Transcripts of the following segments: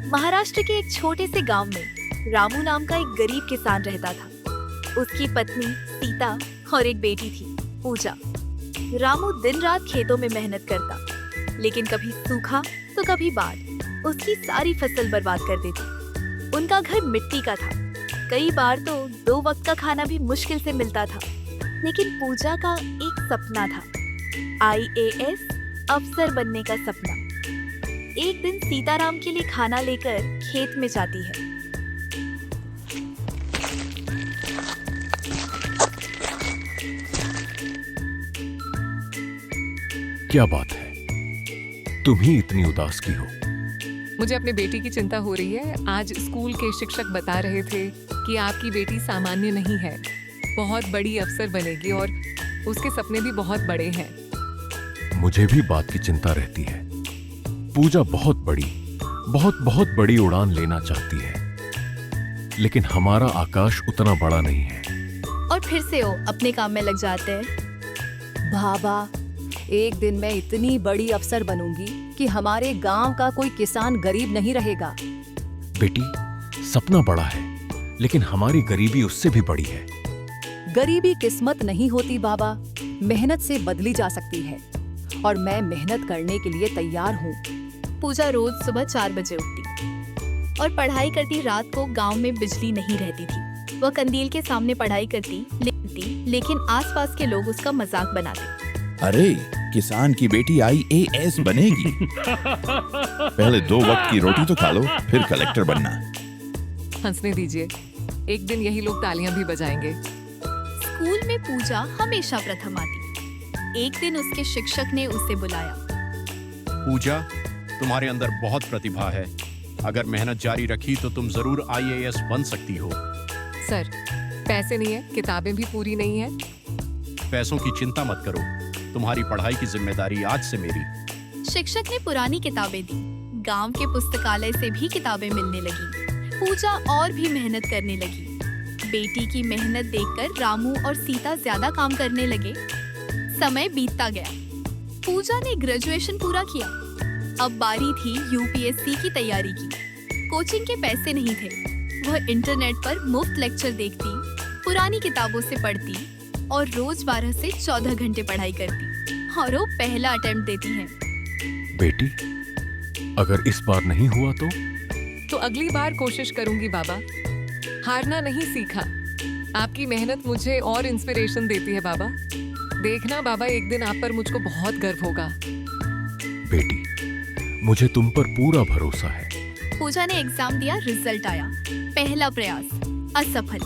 महाराष्ट्र के एक छोटे से गांव में रामू नाम का एक गरीब किसान रहता था। उसकी पत्नी सीता और एक बेटी थी, पूजा। रामू दिन रात खेतों में मेहनत करता, लेकिन कभी सूखा तो कभी बाढ़ उसकी सारी फसल बर्बाद कर देती। उनका घर मिट्टी का था, कई बार तो 2 वक्त का खाना भी मुश्किल से मिलता था। लेकिन पूजा का एक सपना था, IAS अफसर बनने का सपना। एक दिन सीताराम के लिए खाना लेकर खेत में जाती है। क्या बात है, तुम ही इतनी उदास की हो? मुझे अपने बेटी की चिंता हो रही है। आज स्कूल के शिक्षक बता रहे थे कि आपकी बेटी सामान्य नहीं है, बहुत बड़ी अफसर बनेगी और उसके सपने भी बहुत बड़े हैं। मुझे भी बात की चिंता रहती है। पूजा बहुत बड़ी उड़ान लेना चाहती है, लेकिन हमारा आकाश उतना बड़ा नहीं है। और फिर से वो अपने काम में लग जाते हैं। बाबा, एक दिन मैं इतनी बड़ी अफसर बनूंगी कि हमारे गांव का कोई किसान गरीब नहीं रहेगा। बेटी, सपना बड़ा है, लेकिन हमारी गरीबी उससे भी बड़ी है। गरीबी किस्मत नहीं होती बाबा, मेहनत से बदली जा सकती है और मैं मेहनत करने के लिए तैयार हूँ। पूजा रोज सुबह 4 बजे उठती और पढ़ाई करती। रात को गांव में बिजली नहीं रहती थी। वह कंदील के सामने पढ़ाई करती, लेकिन आसपास के लोग उसका मजाक बनाते। अरे, किसान की बेटी IAS बनेगी। पहले 2 वक्त की रोटी तो खा लो, फिर कलेक्टर बनना। हंसने दीजिए, एक दिन यही लोग तालियां भी बजाएंगे। स्कूल में पूजा हमेशा प्रथम आती। एक दिन उसके शिक्षक ने उसे बुलाया। पूजा, तुम्हारे अंदर बहुत प्रतिभा है। अगर मेहनत जारी रखी तो तुम जरूर IAS बन सकती हो। सर, पैसे नहीं है, किताबें भी पूरी नहीं है। पैसों की चिंता मत करो, तुम्हारी पढ़ाई की जिम्मेदारी आज से मेरी। शिक्षक ने पुरानी किताबें दी। गांव के पुस्तकालय से भी किताबें मिलने लगी। पूजा और भी मेहनत करने लगी। बेटी की मेहनत देखकर रामू और सीता ज्यादा काम करने लगे। समय बीतता गया। पूजा ने ग्रेजुएशन पूरा किया। अब बारी थी UPSC की तैयारी की। कोचिंग के पैसे नहीं थे। वह इंटरनेट पर मुफ्त लेक्चर देखती, पुरानी किताबों से पढ़ती और रोज 12 से 14 घंटे पढ़ाई करती और वो पहला अटेम्प्ट देती है। बेटी, अगर इस बार नहीं हुआ तो अगली बार कोशिश करूंगी बाबा। हारना नहीं सीखा। आपकी मेहनत मुझे और इंस्पिरेशन देती है बाबा। देखना बाबा, एक दिन आप पर मुझको बहुत गर्व होगा। बेटी, मुझे तुम पर पूरा भरोसा है। पूजा ने एग्जाम दिया, रिजल्ट आया। पहला प्रयास असफल।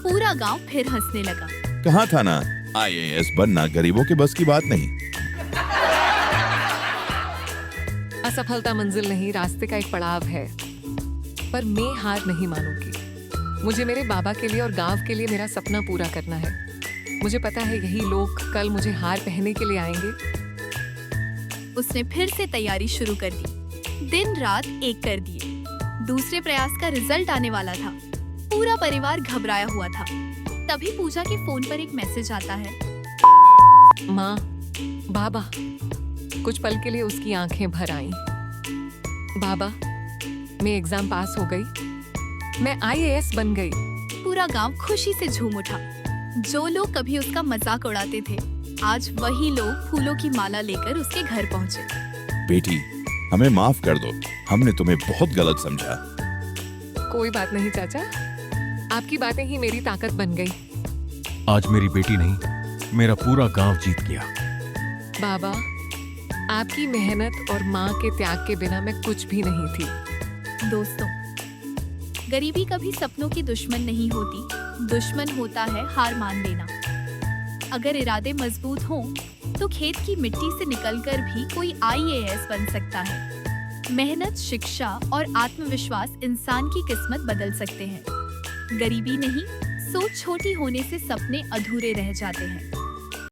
पूरा गांव फिर हंसने लगा। कहाँ था ना, IAS बनना गरीबों के बस की बात नहीं। असफलता मंजिल नहीं, रास्ते का एक पड़ाव है। पर मैं हार नहीं मानूंगी। मुझे मेरे बाबा के लिए और गांव के लिए मेरा सपना पूरा करना है। मुझे पता है यही लोग कल मुझे हार पहनने के लिए आएंगे। उसने फिर से तैयारी शुरू कर दी। दिन रात एक कर दिए। दूसरे प्रयास का रिजल्ट आने वाला था। पूरा परिवार घबराया हुआ था। तभी पूजा के फोन पर एक मैसेज आता है। माँ, बाबा। कुछ पल के लिए उसकी आंखें भर आईं। बाबा, मैं एग्जाम पास हो गई। मैं IAS बन गई। पूरा गांव खुशी से झूम उठा। जो लोग कभी उसका मजाक उड़ाते थे, आज वही लोग फूलों की माला लेकर उसके घर पहुंचे। बेटी, हमें माफ कर दो, हमने तुम्हें बहुत गलत समझा। कोई बात नहीं चाचा, आपकी बातें ही मेरी ताकत बन गई। आज मेरी बेटी नहीं, मेरा पूरा गांव जीत गया। बाबा, आपकी मेहनत और माँ के त्याग के बिना मैं कुछ भी नहीं थी। दोस्तों, गरीबी कभी सपनों की दुश्मन नहीं होती। दुश्मन होता है हार मान लेना। अगर इरादे मजबूत हों, तो खेत की मिट्टी से निकलकर भी कोई IAS बन सकता है। मेहनत, शिक्षा और आत्मविश्वास इंसान की किस्मत बदल सकते हैं। गरीबी नहीं, सोच छोटी होने से सपने अधूरे रह जाते हैं।